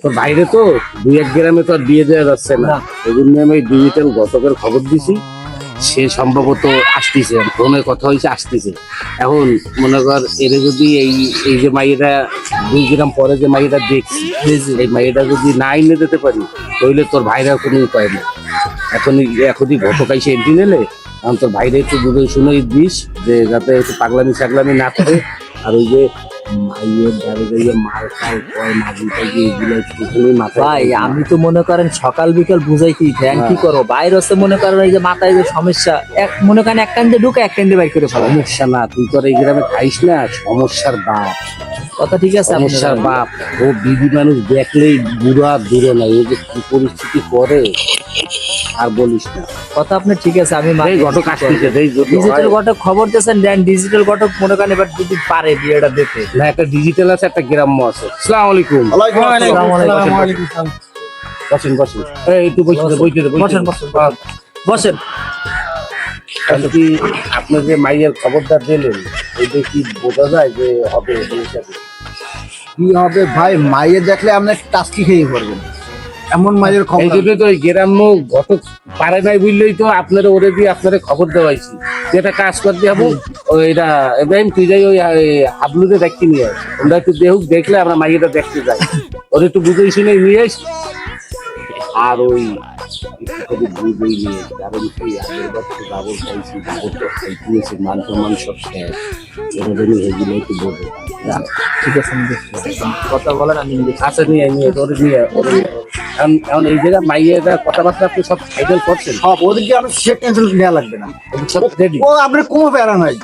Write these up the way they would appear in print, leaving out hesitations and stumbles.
তো বাইরে তো 2-1 গ্রামে তো আর বিয়ে দেওয়া যাচ্ছে না, এই জন্য আমি ডিজিটাল ঘটকের খবর দিছি। সে সম্ভবত আসতেছে, ফোনে কথা হয়েছে, আসতেছে। এখন মনে কর এর যদি এই এই যে মাইয়েরা 2 গ্রাম পরে যে মাইয়েরা দেখছি, এই মাইয়েরা যদি না এনে দিতে পারি তাহলে তোর ভাইরা কোনো উপায় নেই। এখনই ঘটকাই সে এন্ট্রি নিলে এখন তোর ভাইরা একটু বুঝে শুনে দিস যে যাতে একটু পাগলামি সাগলামি না করে। আর ওই যে মাইয়ের ধারে দাঁড়িয়ে মাল খাল কয় মাঝি টাইজি এগুলো একটুখানি মাথায়। ভাই আমি তো মনে করেন সকাল বিকাল বুঝাই কি ধ্যান কি করো বাইরে হচ্ছে মনে করেন এই যে মাথায় যে সমস্যা এক মনে করেন এক কান্দে ঢুকে এক কান্দে বাইর করে ফেলো। সমস্যা না, তুই তোর এই গ্রামে খাইস না, সমস্যার বাপ। কথা ঠিক আছে সমস্যার বাপ। ও বিধি মানুষ দেখলেই বুড়া দূরে নাই, এই যে কি পরিস্থিতি করে আর বলিস না। কথা আপনার ঠিক আছে আমি এই ঘটক আসতেছে, এই যদি ডিজিটাল হয়- ঘটক খবর দিয়েছেন দেন ডিজিটাল ঘটক মনে করেন এবার যদি পারে বিয়েটা দেখে। না, একটা ডিজিটাল আছে, একটা গ্রাম্য আছে। আসসালামু আলাইকুম। বসেন বসেন, এই একটু বইতে বসেন বসেন বসেন। তাহলে কি আপনি যে মাইয়ের খবরটা দিলেন এইটা কি বোঝা যায় যে হবে এই হিসাবে? কি হবে ভাই, মাইয়ে দেখলে আপনি টাস্কি খেয়ে পড়বেন, এমন মাইয়ের এই খবর। জন্য তো ওই গ্রাম্য ঘটক পারে নাই বুঝলেই তো আপনারা ওরে দিয়ে আপনারা খবর দেওয়াইছি যেটা কাজ করতে যাবো। ওইটা এবার তুই যাই ওই হাবলুতে দেখতে নিয়ে আস, আমরা একটু দেখুক, দেখলে আমরা মাইয়েটা দেখতে যাই, ওর একটু বুঝেই শুনে নিয়ে আস। আর ওই বুঝেই নিয়ে আস, কারণ কি আগের বার তো ডাবল খাইছি, ডাবল তো খাইতেছি, মান সম্মান সব শেষ, এটা জন্য এগুলো একটু বোঝে। ঠিক আছে আমি দেখছি। কথা বলেন আমি দেখছি। আচ্ছা নিয়ে ওরে নিয়ে এখন এই জায়গায় মাইয়েরা কথাবার্তা আপনি সব ফাইনাল করছেন, সব ওদেরকে আপনার সে টেনশন নেওয়া লাগবে না, সব রেডি। ও আপনার কোনো প্যারা নাই,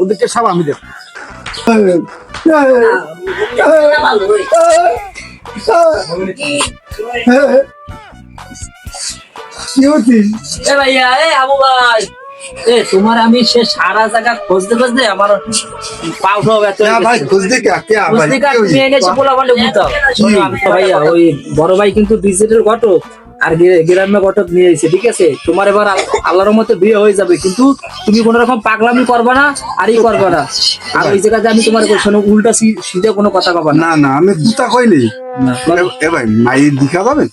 ওদেরকে সব আমি দেখবো। কি হচ্ছিস? এ ভাইয়া এ আবু ভাই এ তোমার আমি সে সারা জায়গা খুঁজতে খুঁজতে আমার পাও সব এত ভাই খুঁজতে কে বুঝতে কার তুমি এনেছে বলা বলে বুঝাও। শোনো আমি তো ভাইয়া ওই বড় ভাই কিন্তু ডিজিটাল ঘটক আর গ্রাম্য ঘটক নিয়ে এসেছে, ঠিক আছে? তোমার এবার আল্লাহর মতে বিয়ে হয়ে যাবে, কিন্তু তুমি কোন রকম পাগলামি করবে না আর ই করবে না। আর ওই জায়গাতে আমি তোমার শোনো উল্টা সিধে কোনো কথা কবা না। না না আমি দুটা কইনি। না, এ ভাই মাইয়ের দেখা যাবে,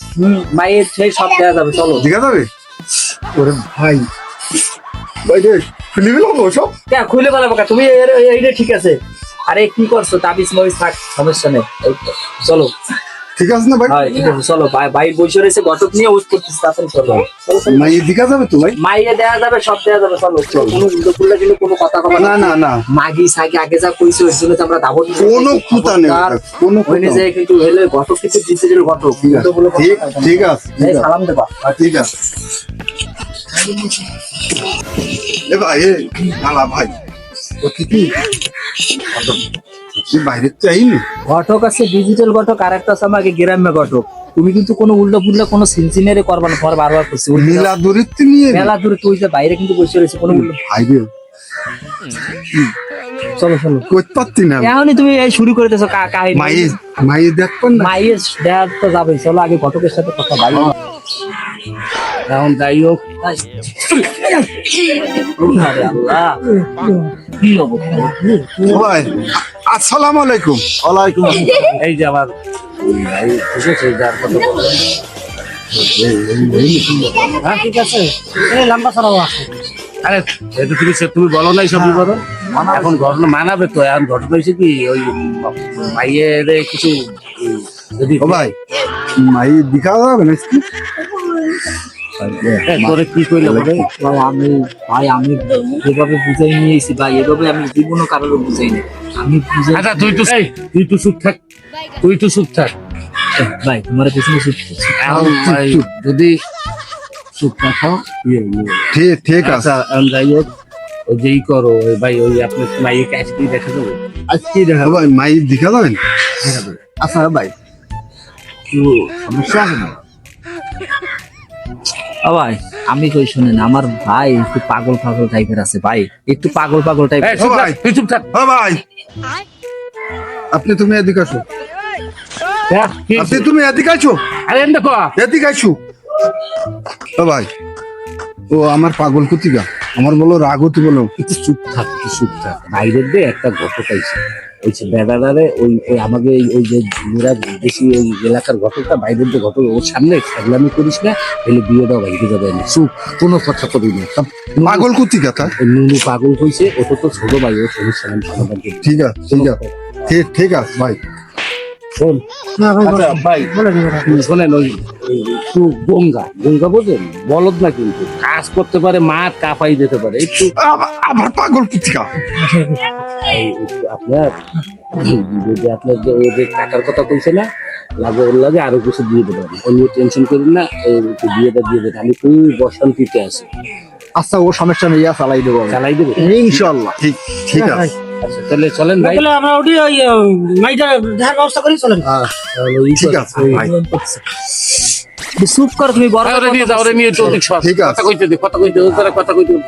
মায়ের সেই সব দেওয়া যাবে, চলো। দেখা যাবে। ওরে ভাই ভাই রে খুলে দিলাম সব। খুলে বলাবো তুমি এইটা ঠিক আছে। আরে কি করছো তাবিজ মবিজ থাক, সমস্যা নেই, এই তো, চলো। ঠিক আছে না ভাই? হ্যাঁ ঠিক আছে চলো। ভাই বসে রয়েছে ঘটক নিয়ে ওয়েট করতেছে, তাড়াতাড়ি চলো। মাইয়ের দেখা যাবে তো ভাই? মাইয়ে দেওয়া যাবে, সব দেওয়া যাবে, চলো। কোনো উল্টো পুল্টা কিন্তু কোনো কথা কবে না না না মাগি সাগি আগে যা কইছে ওই জন্য তো আমরা দাবত কোনো কথা নেই, কোনো হইনে কথা যায় কিন্তু হলে ঘটক কিছু ডিজিটাল ঘটক ঠিক আছে, উল্টো বলে কথা ঠিক বলবে না। ঠিক আছে, এই ঠিক আছে, সালাম দেবা। ঠিক আছে। এ ভাই এ নালা ভাই ও কি কি বাইরে চাইনি। ঘটক আছে ডিজিটাল ঘটক আর একটা আছে আমাকে গ্রাম্য ঘটক। তুমি কিন্তু কোনো উল্টো পুল্টা কোনো সিনসিনারি করবা না, তোমার বারবার করছি নীলা দরিদ্র নিয়ে মেলা দূরে তুই যে বাইরে কিন্তু বসে রয়েছে কোনো উল্টো। ভাই রে চলো চলো করতে পারছি না। এখনই তুমি এই শুরু করে দিয়েছো কাহিনী। মাইয়ে মাইয়ে দেখবেন না। মাইয়ের দেওয়ার তো যাবে, চলো আগে ঘটকের সাথে কথা ভাই। এখন যাই হোক, আরে আল্লাহ কি হবো? ভাই আসসালামু আলাইকুম। ওয়ালাইকুম এই যে আমার ভাই বুঝেছে যার কথা বললেন। হ্যাঁ ঠিক আছে, এই লম্বা ছাড়াও আছে। আরে এটা তুমি বলো নাই সব বিবরণ, এখন ঘটনা মানাবে তো। এখন ঘটনা হয়েছে কি ওই ভাইয়ের কিছু যদি ও ভাই মাইয়ে দেখা যাবে না? তোরে কি কইলে বলে আমি যেভাবে বুঝাই নিয়েছি ভাই, এভাবে আমি জীবনও কারোর বুঝাই নি। আমি বুঝাই আচ্ছা তুই তো চুপ থাক, ভাই তোমার পেছনে এখন ভাই যদি চুপ থাকো ঠিক ঠিক আছে। আচ্ছা এখন যাই হোক, ওই যেই করো ওই ভাই ওই আপনার মাইকে আজকেই দেখা দেবো। আজকে দেখা ভাই মাইয়ে দেখা যাবেন? আচ্ছা ভাই একটু সমস্যা আছে না? ভাই আমি কই শুনেন, আমার ভাই একটু পাগল টাইপের আছে ভাই, একটু পাগল টাইপের। এই, চুপ থাক, তুই চুপ থাক। ও ভাই তুমি এদিকে আসো, তুমি এদিকে আসো, আরে দেখো এদিকে আসো। ও ভাই ও আমার পাগল কুতিকা, আমার বলো রাগতি বলো। একটু চুপ থাক, একটু চুপ থাক। বাইরের দিয়ে একটা ঘটক আইছে, ওই বেড়াদারে ওই ওই আমাকে ওই যে মেয়েরা বেশি ওই এলাকার ঘটকটা বাইরের দিয়ে ঘটক, ওর সামনে খেলামি করিস না, তাহলে বিয়ে দাও বাইরে যাবে না। চুপ, কোনো কথা কবি না। পাগল কুতিকা তা নুনু পাগল হয়েছে, ওটা তো ছোট ভাই, ও সমস্যা নেই, সমাধান করবে। ঠিক আছে, ঠিক আছে, ঠিক আছে ভাই। শোন, আচ্ছা ভাই শোনেন, ওই একটু গঙ্গা গঙ্গা বোঝেন, বলদ না কিন্তু কাজ করতে পারে, মাঠ কাঁপাই দিতে পারে একটু। আমার পাগল কুতিকা। একটু আপনার যদি আপনার যে ওই যে টাকার কথা কইছে না, লাগে ওর লাগে আরো কিছু দিয়ে দেবেন, অন্য টেনশন করেন না, এই একটু বিয়েটা দিয়ে দেবেন। আমি খুব বসন্তীতে আছি, আচ্ছা ও সমস্যা নেই, চালাই দেবো চালাই দেবে। ইনশাল্লাহ। ঠিক ঠিক আছে। আচ্ছা তাহলে চলেন ভাই। তাহলে আমরা ওটি ওই মাইটা দেখার ব্যবস্থা করি, চলেন। তাহলে ওই ঠিক আছে ভাই। চুপ কর তুমি, বড় ওরে নিয়ে যাও, ওরে নিয়ে চলতে ঠিক আছে। কথা কইতে দে, কথা কইতে দে, ওরা কথা কইতে দে।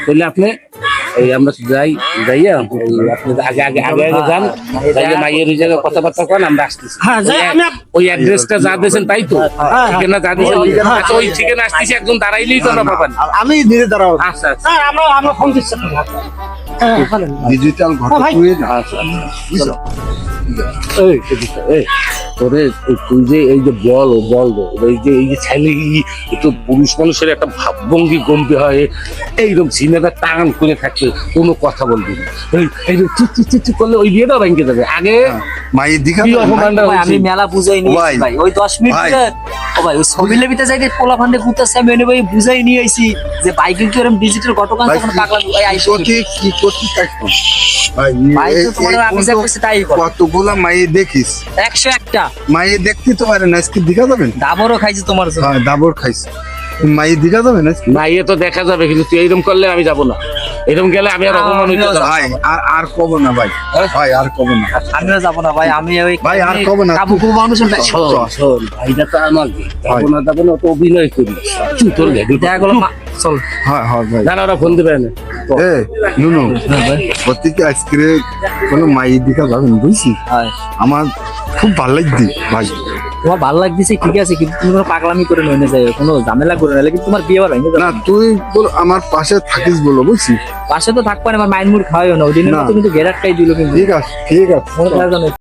তাহলে আপনি এই আমরা যাইয়া এই আপনি আগে আগে আগে আগে যান, যাইয়া মাইয়ের ওই জায়গায় কথাবার্তা করেন, আমরা আসতেছি। হ্যাঁ, যাই, আমি- ওই অ্যাড্রেসটা যা দিয়েছেন তাই তো, ঠিকানা যা দিয়েছেন, আচ্ছা ওই ঠিকানা আসতেছি, একদম দাঁড়াইলেই তো আমরা পাবেন। আমি নিজে দাঁড়াবো। আচ্ছা আচ্ছা স্যার, আমরা ফোন দিচ্ছি। ডিজিটাল ঘটক ভাই। তুই না। আচ্ছা। এই এদিকে, এই তোরে তুই যে এই যে বল এই যে ছেলে একটু পুরুষ মানুষের একটা ভাবভঙ্গি গম্ভীর হয়, এইরকম সিনেমা টান করে থাকলে কোনো কথা বলবি না, এই চুপ করলে ওই বিয়েটা ভেঙে যাবে। আগে মায়ের দিঘা কি অপমানটা ভাই, আমি হয়েছে। মেলা বুঝাই নিয়েছি ভাই। ভাই, ওই 10 মিনিট ভাই। ধরে- ও ভাই, ওই ছবি লেবিতে যাইতে পোলা ফান্ডে গুতাছে, আমি এনে ভাই বুঝাই নিয়ে আইছি যে বাইকে কি ওরকম ডিজিটাল ঘটকান ভাই, তখন পাগলা ভাই আইসো। কি করছিস ভাই? ভাই তো তোমার আমি যা করছি তাই কর। কতগুলা মায়ে দেখিস, 101টা মায়ে দেখতে তো পারে না, আজকে দিঘা যাবেন? ডাবরও খাইছি তোমার জন্য। হ্যাঁ দাবর খাইছে, মায়ে দিঘা যাবেন আজকে? না ইয়ে তো দেখা যাবে, কিন্তু তুই এইরকম করলে আমি যাবো না, এরকম গেলে আমি আর অপমান হইতে যাবো। ভাই আর কব না ভাই, ভাই আর কব না। আমিও যাবো না ভাই, আমি ওই ভাই, আর কবে না। কাবু কুবু মানুষের কাছে শোন শোন, ভাইটা তো আমার যাবো না তো অভিনয় করি, তুই তোর গাড়ি দেখা গেলো চল। হ্যাঁ হ্যাঁ ভাই। জানা ওরা ফোন দেবে না। এ নুনু, প্রত্যেকে আজকে কোনো মায়ের দিঘা যাবেন বুঝছি? হয় আমার খুব ভালো লাগছে ভাই। তোমার ভালো লাগতেছে ঠিক আছে, কিন্তু তুমি কোনো পাগলামি করে নইনে যাই, কোনো ঝামেলা করে না, কিন্তু তোমার বিয়ে ভালো না তুই বল আমার পাশে থাকিস বলো বুঝছি? পাশে তো থাকবে না, আমার মাইন মুড় খাওয়াইও না, ওই দিনের না। মতো কিন্তু ঘেরাটাই দিল কিন্তু ঠিক আছে, ঠিক আছে। মনে করার জন্য